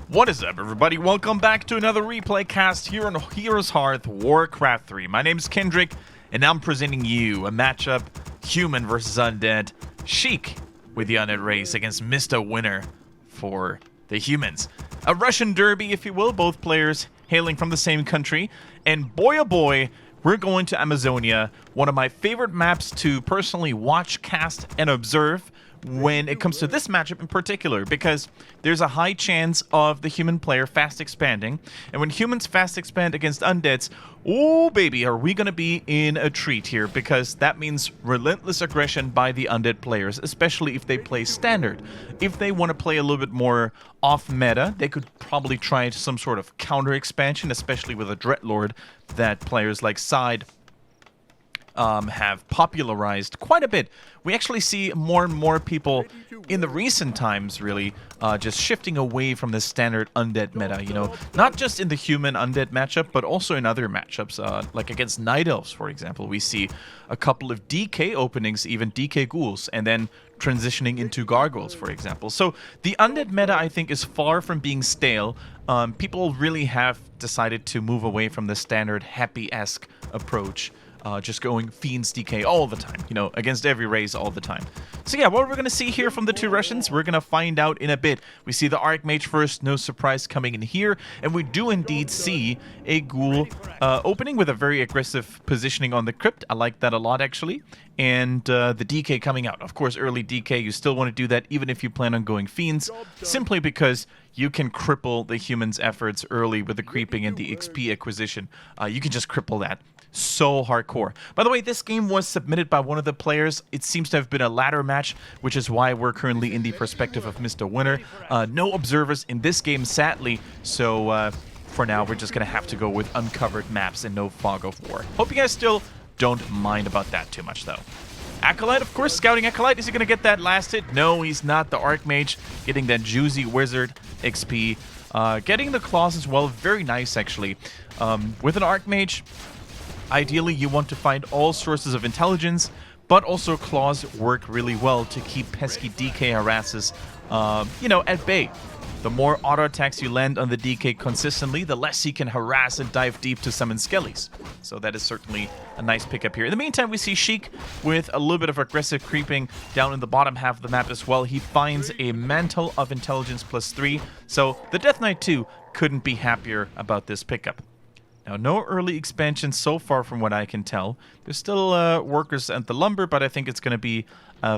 What is up, everybody? Welcome back to another replay cast here on Heroes Hearth Warcraft 3. My name is Kendric, and I'm presenting you a matchup, human versus undead, Sheik with the undead race against Misterwinner for the humans. A Russian derby, if you will, both players hailing from the same country, and boy oh boy, we're going to Amazonia, one of my favorite maps to personally watch, cast, and observe when it comes to this matchup in particular, because there's a high chance of the human player fast expanding, and when humans fast expand against undeads, oh baby, are we going to be in a treat here, because that means relentless aggression by the undead players, especially if they play standard. If they want to play a little bit more off meta, they could probably try some sort of counter expansion, especially with a Dreadlord that players like Side have popularized quite a bit. We actually see more and more people in the recent times really just shifting away from the standard undead meta, you know, not just in the human undead matchup, but also in other matchups, like against Night Elves, for example. We see a couple of DK openings, even DK ghouls, and then transitioning into gargoyles, for example. So the undead meta, I think, is far from being stale. People really have decided to move away from the standard happy-esque approach. Just going Fiends DK all the time, you know, against every race all the time. So yeah, what we're going to see here from the two Russians, we're going to find out in a bit. We see the Archmage first, no surprise coming in here, and we do indeed see a Ghoul opening with a very aggressive positioning on the Crypt. I like that a lot, actually. And the DK coming out. Of course, early DK, you still want to do that even if you plan on going Fiends, simply because you can cripple the humans' efforts early with the creeping and the XP acquisition. You can just cripple that. So hardcore. By the way, this game was submitted by one of the players. It seems to have been a ladder match, which is why we're currently in the perspective of Misterwinner. No observers in this game, sadly, so for now we're just gonna have to go with uncovered maps and no fog of war. Hope you guys still don't mind about that too much, though. Acolyte, of course, scouting Acolyte. Is he gonna get that last hit? No, he's not. The Archmage getting that juicy Wizard XP. Getting the claws as well, very nice, actually. With an Archmage, ideally, you want to find all sources of intelligence, but also claws work really well to keep pesky DK harasses, you know, at bay. The more auto attacks you land on the DK consistently, the less he can harass and dive deep to summon skellies. So that is certainly a nice pickup here. In the meantime, we see Sheik with a little bit of aggressive creeping down in the bottom half of the map as well. He finds a Mantle of Intelligence +3, so the Death Knight 2 couldn't be happier about this pickup. Now, no early expansion so far from what I can tell. There's still workers at the lumber, but I think it's going to be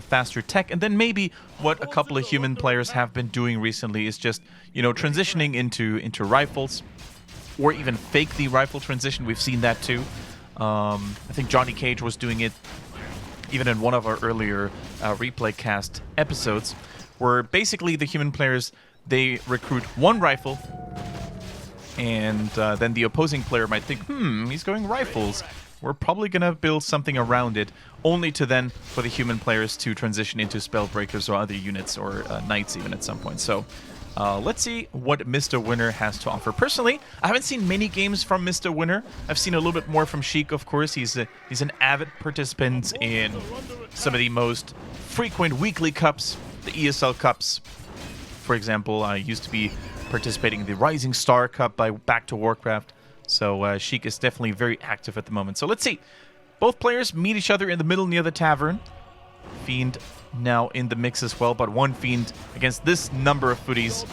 faster tech. And then maybe what a couple of human players have been doing recently is just, you know, transitioning into rifles, or even fake the rifle transition. We've seen that too. I think Johnny Cage was doing it even in one of our earlier replay cast episodes, where basically the human players, they recruit one rifle, and then the opposing player might think, he's going rifles. We're probably going to build something around it, only to then for the human players to transition into Spellbreakers or other units, or Knights even at some point. So let's see what Misterwinner has to offer. Personally, I haven't seen many games from Misterwinner. I've seen a little bit more from Sheik, of course. He's an avid participant in some of the most frequent weekly cups, the ESL Cups. For example, I used to be participating in the Rising Star Cup by Back to Warcraft. So Sheik is definitely very active at the moment. So let's see. Both players meet each other in the middle near the tavern. Fiend now in the mix as well, but one Fiend against this number of footies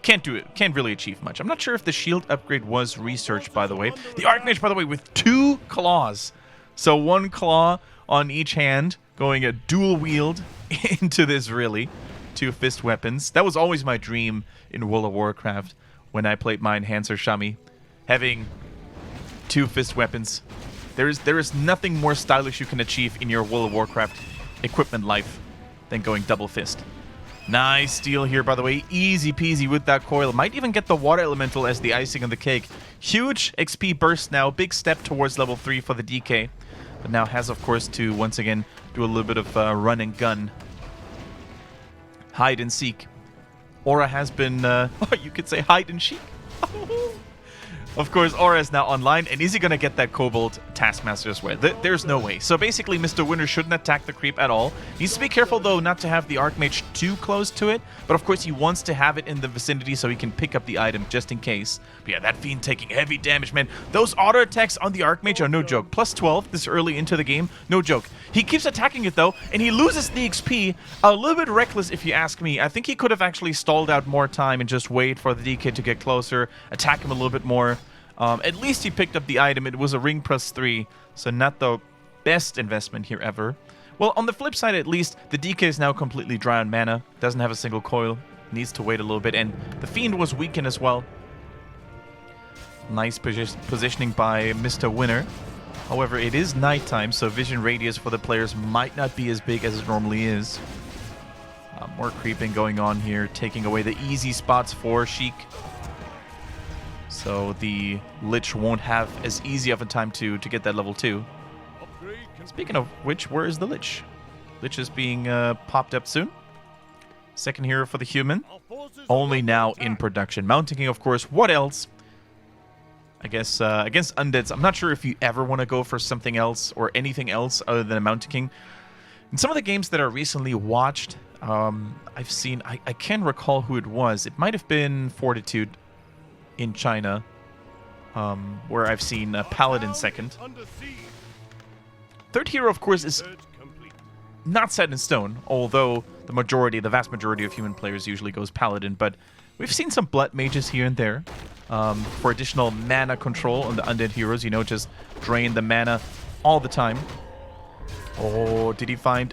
can't do it. Can't really achieve much. I'm not sure if the shield upgrade was researched, by the way. The Archmage, by the way, with 2 claws. So 1 claw on each hand, going a dual wield into this, really. 2 fist weapons. That was always my dream in World of Warcraft when I played my Enhancer Shami. Having 2 fist weapons. There is nothing more stylish you can achieve in your World of Warcraft equipment life than going double fist. Nice steal here, by the way. Easy peasy with that coil. Might even get the water elemental as the icing on the cake. Huge XP burst now. Big step towards level 3 for the DK. But now has, of course, to once again do a little bit of run and gun. Hide and seek. Aura has been, you could say hide and seek. Of course, Aura is now online, and is he going to get that Kobold Taskmaster as well? There's no way. So basically, Misterwinner shouldn't attack the creep at all. Needs to be careful, though, not to have the Archmage too close to it. But of course, he wants to have it in the vicinity so he can pick up the item just in case. But yeah, that Fiend taking heavy damage, man. Those auto attacks on the Archmage are no joke. Plus 12 this early into the game, no joke. He keeps attacking it, though, and he loses the XP. A little bit reckless, if you ask me. I think he could have actually stalled out more time and just wait for the DK to get closer, attack him a little bit more. At least he picked up the item. It was a ring +3, so not the best investment here ever. Well, on the flip side, at least, the DK is now completely dry on mana. Doesn't have a single coil. Needs to wait a little bit. And the Fiend was weakened as well. Nice positioning by Misterwinner. However, it is nighttime, so vision radius for the players might not be as big as it normally is. More creeping going on here, taking away the easy spots for Sheik. So the Lich won't have as easy of a time to get that level 2. Speaking of which, where is the Lich? Lich is being popped up soon. Second hero for the human. Only now in production. Mountain King, of course. What else? I guess against Undeads, I'm not sure if you ever want to go for something else or anything else other than a Mountain King. In some of the games that I recently watched, I've seen... I can't recall who it was. It might have been Fortitude in China, where I've seen Paladin second. Third hero, of course, is not set in stone, although the vast majority of human players usually goes Paladin, but we've seen some Blood Mages here and there for additional mana control on the Undead heroes, you know, just drain the mana all the time. Oh, did he find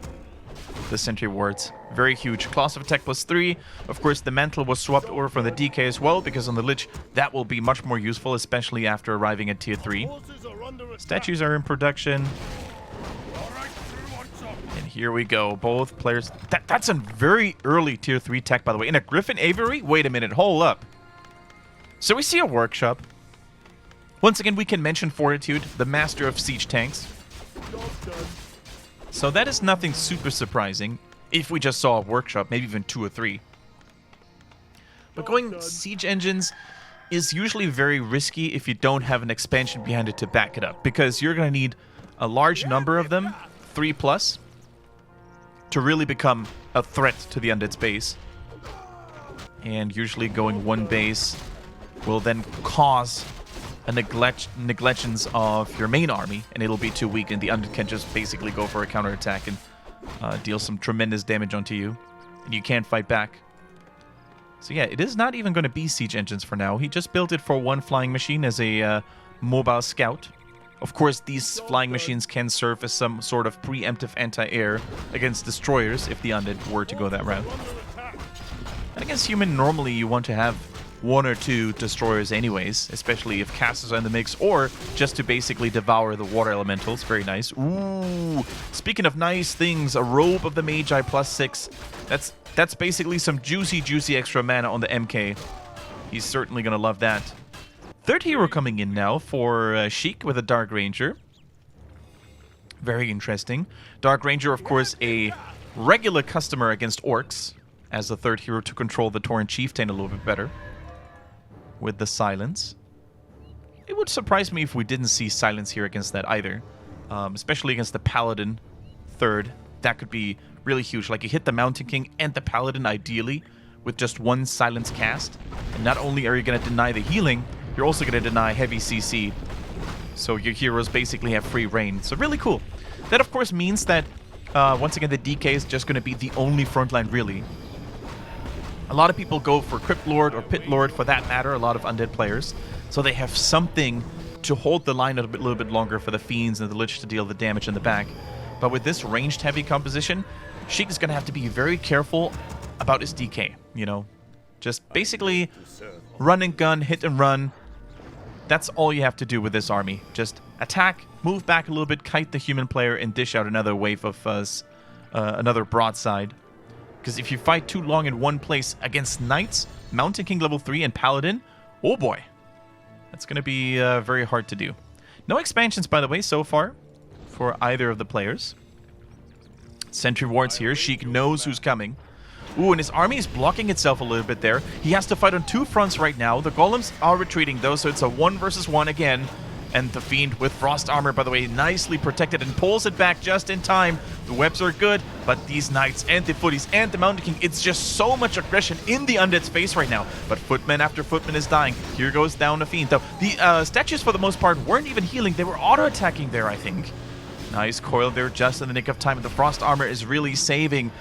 the Sentry Wards? Very huge. Class of Attack +3. Of course, the Mantle was swapped over from the DK as well, because on the Lich, that will be much more useful, especially after arriving at Tier 3. Statues are in production. And here we go. Both players... That's a very early Tier 3 tech, by the way. In a Griffin Aviary? Wait a minute. Hold up. So we see a workshop. Once again, we can mention Fortitude, the master of siege tanks. So that is nothing super surprising. If we just saw a workshop, maybe even 2 or 3. But going siege engines is usually very risky if you don't have an expansion behind it to back it up. Because you're going to need a large number of them, 3+, to really become a threat to the Undead's base. And usually going one base will then cause a neglections of your main army, and it'll be too weak, and the Undead can just basically go for a counterattack and deal some tremendous damage onto you, and you can't fight back. So yeah, it is not even going to be siege engines for now. He just built it for one flying machine as a mobile scout. Of course, these flying machines can serve as some sort of preemptive anti-air against destroyers if the Undead were to go that route. And against human, normally you want to have 1 or 2 destroyers anyways, especially if casters are in the mix, or just to basically devour the water elementals. Very nice. Ooh, speaking of nice things, a Robe of the Magi +6. That's basically some juicy extra mana on the MK. He's certainly gonna love that. Third hero coming in now for Sheik with a Dark Ranger. Very interesting. Dark Ranger, of course, a regular customer against orcs, as the third hero to control the Tauren Chieftain a little bit better. With the silence. It would surprise me if we didn't see silence here against that either. Especially against the Paladin third. That could be really huge. Like, you hit the Mountain King and the Paladin ideally with just one silence cast. And not only are you going to deny the healing, you're also going to deny heavy CC. So your heroes basically have free reign. So really cool. That, of course, means that, once again, the DK is just going to be the only frontline, really. A lot of people go for Crypt Lord or Pit Lord, for that matter, a lot of Undead players. So they have something to hold the line a little bit longer for the Fiends and the Lich to deal the damage in the back. But with this ranged heavy composition, Sheik is going to have to be very careful about his DK, you know. Just basically run and gun, hit and run. That's all you have to do with this army. Just attack, move back a little bit, kite the human player, and dish out another wave of another broadside. Because if you fight too long in one place against Knights, Mountain King level 3, and Paladin, oh boy. That's going to be very hard to do. No expansions, by the way, so far for either of the players. Sentry Wards here. Sheik knows who's coming. Ooh, and his army is blocking itself a little bit there. He has to fight on 2 fronts right now. The golems are retreating, though, so it's a 1 versus 1 again. And the Fiend with Frost Armor, by the way, nicely protected and pulls it back just in time. The webs are good, but these Knights and the Footies and the Mountain King, it's just so much aggression in the Undead's face right now. But footman after footman is dying. Here goes down a Fiend, though. The statues, for the most part, weren't even healing. They were auto-attacking there, I think. Nice coil there just in the nick of time. And the Frost Armor is really saving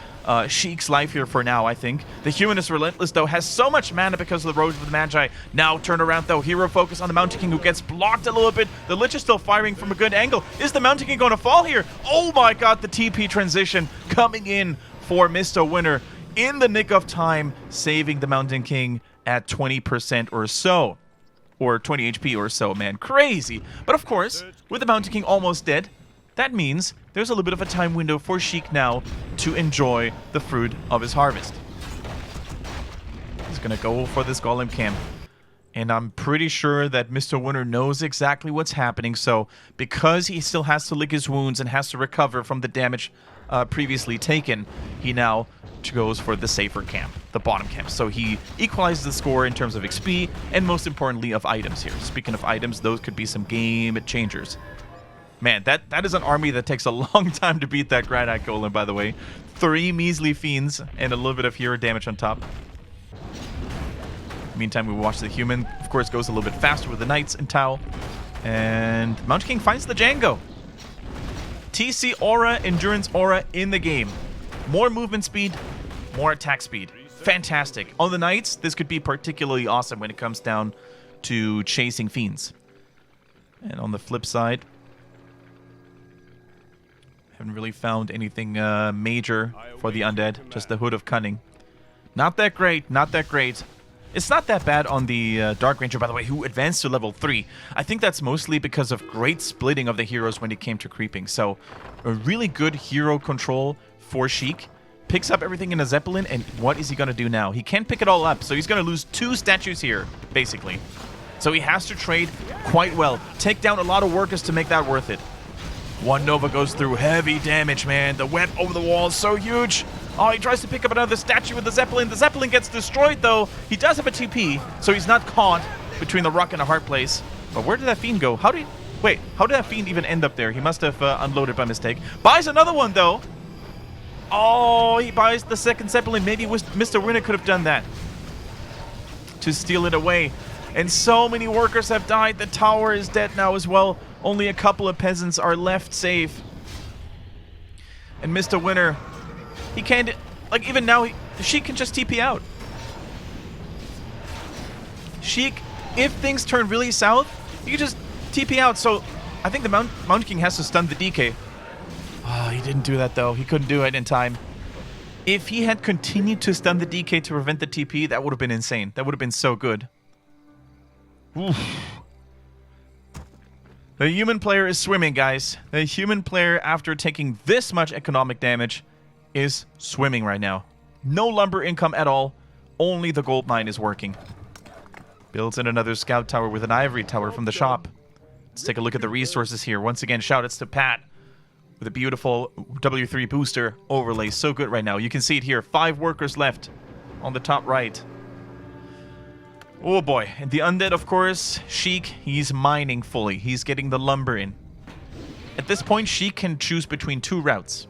Sheik's life here for now, I think. The Human is relentless, though. Has so much mana because of the Road of the Magi. Now turn around, though. Hero focus on the Mountain King, who gets blocked a little bit. The Lich is still firing from a good angle. Is the Mountain King going to fall here? Oh my god, the TP transition coming in for Misterwinner in the nick of time, saving the Mountain King at 20% or so. Or 20 HP or so, man. Crazy. But of course, with the Mountain King almost dead, that means there's a little bit of a time window for Sheik now to enjoy the fruit of his harvest. He's going to go for this Golem camp. And I'm pretty sure that Misterwinner knows exactly what's happening. So because he still has to lick his wounds and has to recover from the damage previously taken, he now goes for the safer camp, the bottom camp. So he equalizes the score in terms of XP and most importantly of items here. Speaking of items, those could be some game changers. Man, that is an army that takes a long time to beat that Granite Golem, by the way. 3 measly Fiends and a little bit of hero damage on top. Meantime, we watch the Human. Of course, goes a little bit faster with the Knights and Tau. And Mountain King finds the Django. TC Aura, Endurance Aura in the game. More movement speed, more attack speed. Fantastic. On the Knights, this could be particularly awesome when it comes down to chasing Fiends. And on the flip side, haven't really found anything major for the Undead. Just the Hood of Cunning. Not that great. Not that great. It's not that bad on the Dark Ranger, by the way, who advanced to level 3. I think that's mostly because of great splitting of the heroes when it came to creeping. So, a really good hero control for Sheik. Picks up everything in a Zeppelin, and what is he going to do now? He can't pick it all up, so he's going to lose 2 statues here, basically. So he has to trade quite well. Take down a lot of workers to make that worth it. 1 Nova goes through heavy damage, man. The web over the wall is so huge. Oh, he tries to pick up another statue with the Zeppelin. The Zeppelin gets destroyed, though. He does have a TP, so he's not caught between the rock and a hard place. But where did that Fiend go? Wait, how did that Fiend even end up there? He must have unloaded by mistake. Buys another one, though. Oh, he buys the second Zeppelin. Maybe Misterwinner could have done that to steal it away. And so many workers have died. The tower is dead now as well. Only a couple of peasants are left safe. And Misterwinner, he can't... Like, even now, Sheik can just TP out. Sheik, if things turn really south, he can just TP out. So, I think the Mountain King has to stun the DK. Oh, he didn't do that, though. He couldn't do it in time. If he had continued to stun the DK to prevent the TP, that would have been insane. That would have been so good. Oof. The human player is swimming, guys. The human player, after taking this much economic damage, is swimming right now. No lumber income at all. Only the gold mine is working. Builds in another scout tower with an ivory tower from the shop. Let's take a look at the resources here. Once again, shoutouts to Pat with a beautiful W3 booster overlay. So good right now. You can see it here. 5 workers left on the top right. Oh boy, and the Undead, of course, Sheik, he's mining fully. He's getting the lumber in. At this point, Sheik can choose between 2 routes.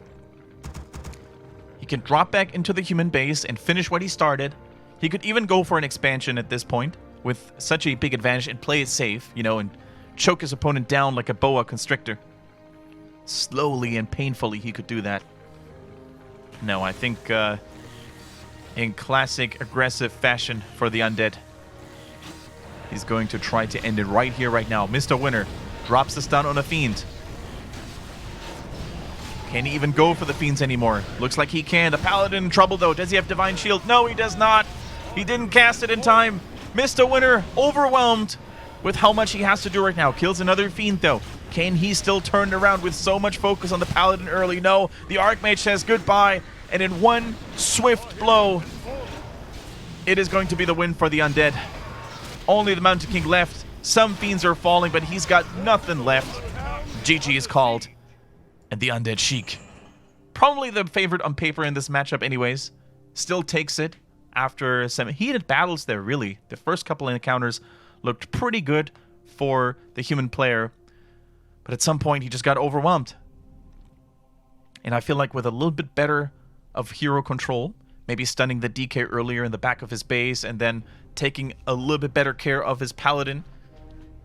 He can drop back into the human base and finish what he started. He could even go for an expansion at this point with such a big advantage and play it safe, you know, and choke his opponent down like a boa constrictor. Slowly and painfully, he could do that. No, I think in classic aggressive fashion for the Undead, he's going to try to end it right here, right now. Misterwinner drops the stun on a Fiend. Can he even go for the Fiends anymore? Looks like he can. The Paladin in trouble, though. Does he have Divine Shield? No, he does not. He didn't cast it in time. Misterwinner overwhelmed with how much he has to do right now. Kills another Fiend, though. Can he still turn it around with so much focus on the Paladin early? No. The Archmage says goodbye. And in one swift blow, it is going to be the win for the Undead. Only the Mountain King left. Some Fiends are falling, but he's got nothing left. GG is called. And the Undead Sheik, probably the favorite on paper in this matchup anyways. still takes it after some heated battles there, really. The first couple of encounters looked pretty good for the human player, but at some point he just got overwhelmed. And I feel like with a little bit better of hero control, maybe stunning the DK earlier in the back of his base and then taking a little bit better care of his paladin,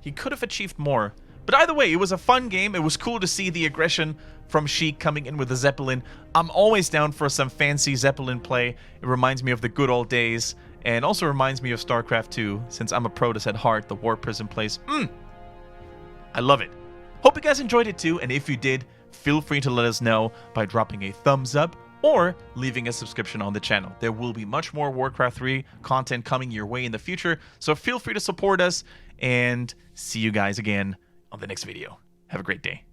he could have achieved more. But either way, it was a fun game. It was cool to see the aggression from Sheik coming in with the Zeppelin. I'm always down for some fancy Zeppelin play. It reminds me of the good old days, and also reminds me of StarCraft 2, since I'm a Protoss at heart, the War Prison plays. I love it. Hope you guys enjoyed it too, and if you did, feel free to let us know by dropping a thumbs up or leaving a subscription on the channel. There will be much more Warcraft 3 content coming your way in the future, so feel free to support us, and see you guys again on the next video. Have a great day.